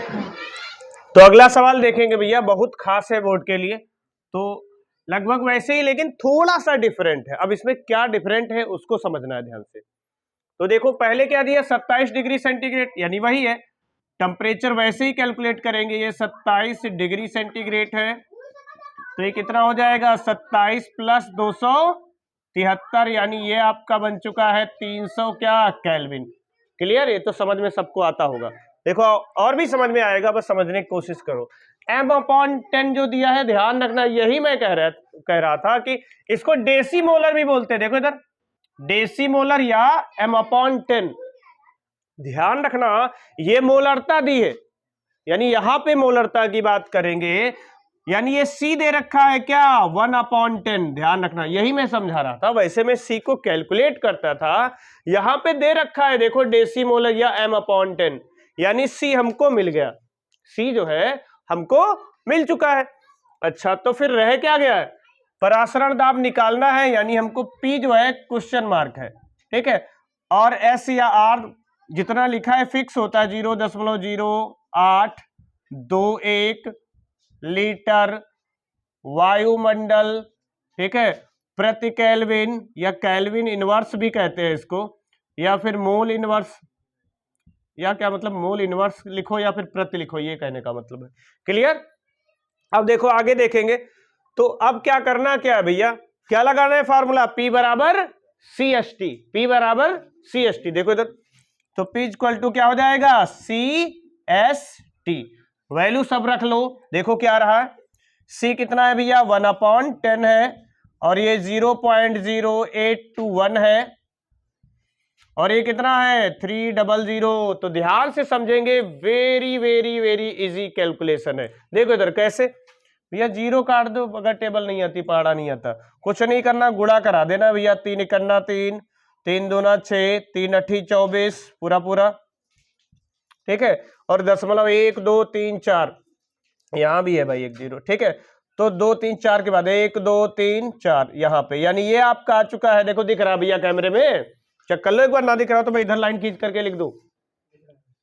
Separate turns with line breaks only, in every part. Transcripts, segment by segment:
तो अगला सवाल देखेंगे भैया, बहुत खास है बोर्ड के लिए, तो लगभग वैसे ही लेकिन थोड़ा सा डिफरेंट है। अब इसमें क्या डिफरेंट है उसको समझना है ध्यान से। तो देखो पहले क्या दिया, 27 डिग्री सेंटीग्रेड, यानी वही है। टेम्परेचर वैसे ही कैलकुलेट करेंगे, ये 27 डिग्री सेंटीग्रेड है, तो ये कितना हो जाएगा 27 प्लस 273, यानी ये आपका बन चुका है 300 क्या केल्विन। क्लियर? ये तो समझ में सबको आता होगा। देखो और भी समझ में आएगा, बस समझने की कोशिश करो। m/10 जो दिया है, ध्यान रखना, यही मैं कह रहा था कि इसको डेसीमोलर भी बोलते हैं। देखो इधर, डेसीमोलर या m/10, ध्यान रखना ये मोलरता दी है, यानी यहां पे मोलरता की बात करेंगे, यानी ये C दे रखा है क्या 1/10, ध्यान रखना, यही मैं समझा रहा था। वैसे मैं C को कैलकुलेट करता था, यहां पे दे रखा है देखो डेसीमोलर या m/10, यानी C हमको मिल गया, C जो है हमको मिल चुका है। अच्छा, तो फिर रह क्या गया है, परासरण दाब निकालना है, यानी हमको P जो है क्वेश्चन मार्क है, ठीक है, और S या R जितना लिखा है फिक्स होता है, 0.0821 लीटर वायुमंडल, ठीक है, प्रति केल्विन, या केल्विन इनवर्स भी कहते हैं इसको, या फिर मोल इनवर्स, या क्या मतलब मोल इनवर्स लिखो या फिर प्रति लिखो, ये कहने का मतलब है। क्लियर? अब देखो आगे देखेंगे, तो अब क्या करना, क्या है भैया, क्या लगाना है फार्मूला, P बराबर CST, P बराबर CST। देखो इधर, तो P इक्वल टू क्या हो जाएगा CST, वैल्यू सब रख लो। देखो क्या रहा है, C कितना है भैया 1/10 है, और ये 0.0821 है, और ये कितना है 300। तो ध्यान से समझेंगे, very very very easy calculation है। देखो इधर कैसे भैया, जीरो काट दो, अगर टेबल नहीं आती, पहाड़ा नहीं आता, कुछ नहीं करना, गुणा करा देना भैया, 3 इकन्ना 3, 3 दूना 6, 3 अठी 24 पूरा पूरा, ठीक है, और 1.1 2 3 4, यहां भी है भाई 1 0, ठीक है, तो 2 3 4 के बाद 1 2 3 4 यहाँ पे, यानी ये आपका आ चुका है। देखो दिख रहा है भैया कैमरे में, चेक कर लो एक बार, ना दिख रहा हो तो मैं इधर लाइन खींच करके लिख दूं,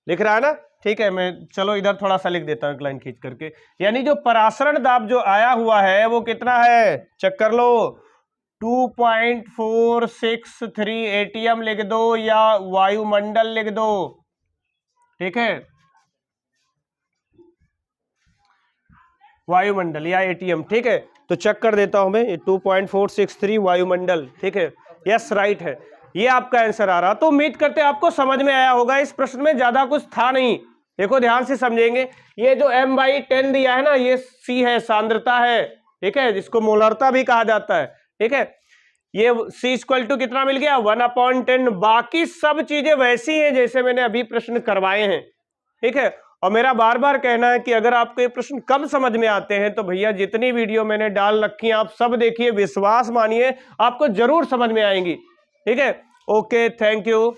लिख रहा है ना, ठीक है, मैं चलो इधर थोड़ा सा लिख देता हूं एक लाइन खींच करके। यानी जो परासरण दाब जो आया हुआ है वो कितना है, चेक कर लो, 2.463 ATM लिख दो, या वायुमंडल लिख दो, ठीक है, वायुमंडल या ATM, ठीक है। तो चेक कर देता हूं मैं, 2.463 वायुमंडल, ठीक है, यस राइट है, ये आपका आंसर आ रहा। तो उम्मीद करते हैं आपको समझ में आया होगा, इस प्रश्न में ज्यादा कुछ था नहीं। देखो ध्यान से समझेंगे, ये जो m/10 दिया है ना, ये C है, सांद्रता है, ठीक है, जिसको मोलरता भी कहा जाता है, ठीक है, ये C इक्वल टू कितना मिल गया 1/10। बाकी सब चीजें वैसी हैं जैसे मैंने अभी प्रश्न करवाए हैं, ठीक है। और मेरा बार बार कहना है कि अगर आपको ये प्रश्न कम समझ में आते हैं तो भैया जितनी वीडियो मैंने डाल रखी है आप सब देखिए, विश्वास मानिए आपको जरूर समझ में आएंगी, ठीक है। Okay, thank you.